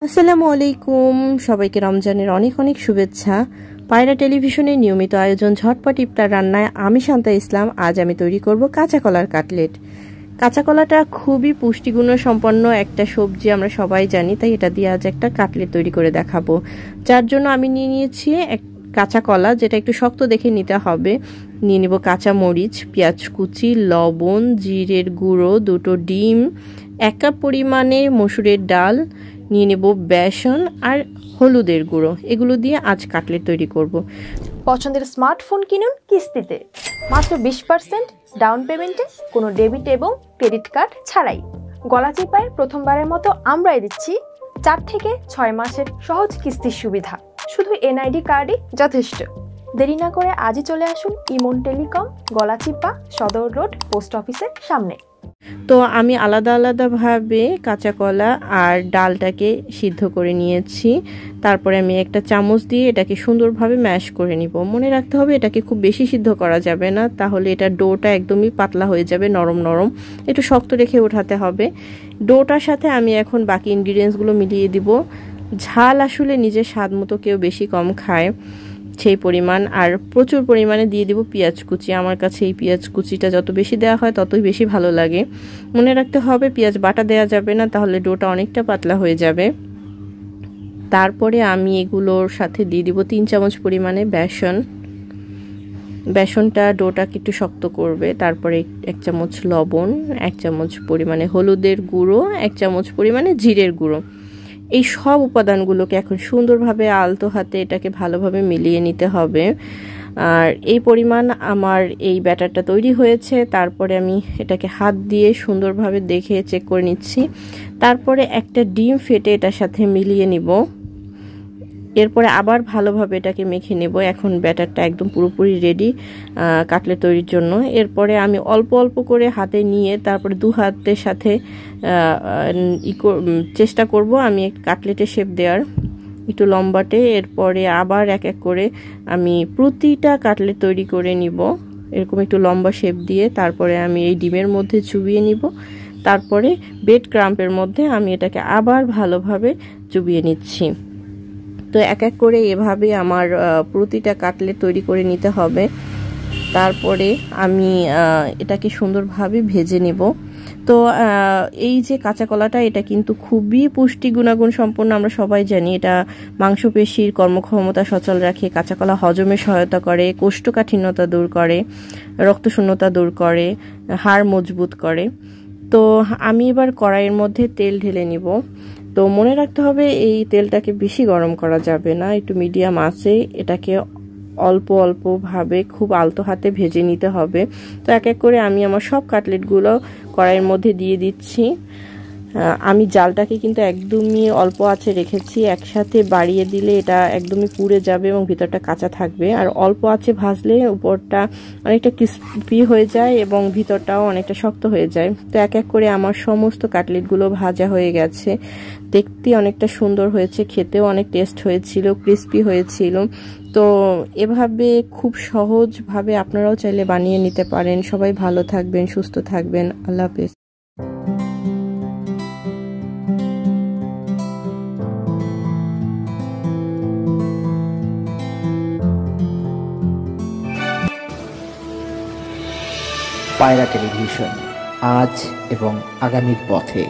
আসসালামু আলাইকুম, সবাইকে রমজানের অনেক অনেক শুভেচ্ছা। পায়রা টেলিভিশনের নিয়মিত আয়োজন ঝটপট ইফতার রান্নায় আমি শান্তা ইসলাম। আজ আমি তৈরি করব কাঁচা কলার কাটলেট। কাঁচা কলাটা খুবই পুষ্টিগুণ সম্পন্ন একটা সবজি, আমরা সবাই জানি, তাই এটা দিয়ে আজ একটা কাটলেট তৈরি করে দেখাবো। যার জন্য আমি নিয়ে নিয়েছি কাঁচা কলা, যেটা একটু শক্ত দেখে নিতে হবে। নিয়ে নিব কাঁচা মরিচ, পেঁয়াজ কুচি, লবণ, জিরের গুঁড়ো, 2টো ডিম, 1 কাপ পরিমাণে মসুরের ডাল, নিয়ে নেব বেসন আর হলুদের গুঁড়ো। এগুলো দিয়ে আজ কাটলেট তৈরি করব। পছন্দের স্মার্টফোন কিনুন কিস্তিতে, মাত্র 20% ডাউন পেমেন্টে, কোনো ডেবিট এবং ক্রেডিট কার্ড ছাড়াই। গলাচিপায় প্রথমবারের মতো আমরাই দিচ্ছি 4 থেকে 6 মাসের সহজ কিস্তির সুবিধা। শুধু এনআইডি কার্ডই যথেষ্ট। দেরি না করে আজই চলে আসুন ইমন টেলিকম, গলাচিপা, সদর রোড, পোস্ট অফিসের সামনে। তো আমি আলাদা আলাদাভাবে কাঁচা কলা আর ডালটাকে সিদ্ধ করে নিয়েছি। তারপরে আমি একটা চামচ দিয়ে এটাকে সুন্দরভাবে ম্যাশ করে নিব। মনে রাখতে হবে এটাকে খুব বেশি সিদ্ধ করা যাবে না, তাহলে এটা ডোটা একদমই পাতলা হয়ে যাবে, নরম নরম, একটু শক্ত রেখে ওঠাতে হবে। ডোটার সাথে আমি এখন বাকি ইনগ্রিডিয়েন্টসগুলো মিলিয়ে দিব। ঝাল আসলে নিজের স্বাদ মতো, কেউ বেশি কম খায় সেই পরিমাণ, আর প্রচুর পরিমাণে দিয়ে দিব পেঁয়াজ কুচি। আমার কাছে এই পেঁয়াজ কুচিটা যত বেশি দেওয়া হয় ততই বেশি ভালো লাগে। মনে রাখতে হবে পেঁয়াজ বাটা দেওয়া যাবে না, তাহলে ডোটা অনেকটা পাতলা হয়ে যাবে। তারপরে আমি এগুলোর সাথে দিয়ে দিব 3 চামচ পরিমাণে বেসন। বেসনটা ডোটাকে একটু শক্ত করবে। তারপরে 1 চামচ লবণ, 1 চামচ পরিমাণে হলুদের গুঁড়ো, 1 চামচ পরিমাণে জিরের গুঁড়ো। এই সব উপাদানগুলোকে এখন সুন্দরভাবে আলতো হাতে এটাকে ভালোভাবে মিলিয়ে নিতে হবে। আর এই পরিমাণ আমার এই ব্যাটারটা তৈরি হয়েছে। তারপরে আমি এটাকে হাত দিয়ে সুন্দরভাবে দেখে চেক করে নিচ্ছি। তারপরে একটা ডিম ফেটে এটার সাথে মিলিয়ে নিব। এরপরে আবার ভালোভাবে এটাকে মেখে নেব। এখন ব্যাটারটা একদম পুরোপুরি রেডি কাটলেট তৈরির জন্য। এরপরে আমি অল্প অল্প করে হাতে নিয়ে তারপরে 2 হাতের সাথে চেষ্টা করব আমি কাটলেটের শেপ দেওয়ার, একটু লম্বাটে। এরপরে আবার এক এক করে আমি প্রতিটা কাটলেট তৈরি করে নিব এরকম একটু লম্বা শেপ দিয়ে। তারপরে আমি এই ডিমের মধ্যে চুবিয়ে নিব। তারপরে ব্রেড ক্রাম্পের মধ্যে আমি এটাকে আবার ভালোভাবে চুবিয়ে নিচ্ছি। তো এক এক করে এভাবে আমার প্রতিটা কাটলেট তৈরি করে নিতে হবে। তারপরে আমি এটাকে সুন্দরভাবে ভেজে নেব। তো এই যে কাঁচা কলাটা, এটা কিন্তু খুবই পুষ্টি গুণাগুণ সম্পন্ন, আমরা সবাই জানি। এটা মাংসপেশির কর্মক্ষমতা সচল রাখে। কাঁচা কলা হজমে সহায়তা করে, কোষ্ঠকাঠিন্যতা দূর করে, রক্তশূন্যতা দূর করে, হাড় মজবুত করে। তো আমি এবার কড়াইয়ের মধ্যে তেল ঢেলে নিব। তো মনে রাখতে হবে এই তেলটাকে বেশি গরম করা যাবে না, একটু মিডিয়াম আঁচে এটাকে অল্প অল্প ভাবে খুব আলতো হাতে ভেজে নিতে হবে। তো এক এক করে আমি আমার সব কাটলেটগুলো কড়াইয়ের মধ্যে দিয়ে দিচ্ছি। আমি জালটাকে কিন্তু একদমই অল্প আঁচে রেখেছি, একসাথে বাড়িয়ে দিলে এটা একদমই পুড়ে যাবে এবং ভিতরটা কাঁচা থাকবে। আর অল্প আঁচে ভাজলে উপরটা অনেকটা ক্রিস্পি হয়ে যায় এবং ভিতরটাও অনেকটা শক্ত হয়ে যায়। তো এক এক করে আমার সমস্ত কাটলেটগুলো ভাজা হয়ে গেছে। দেখতে অনেকটা সুন্দর হয়েছে, খেতেও অনেক টেস্ট হয়েছিল, ক্রিস্পি হয়েছিল। তো এভাবে খুব সহজভাবে আপনারাও চাইলে বানিয়ে নিতে পারেন। সবাই ভালো থাকবেন, সুস্থ থাকবেন। আল্লাহ হাফেজ। পায়রা টেলিভিশন, আজ এবং আগামীর পথে।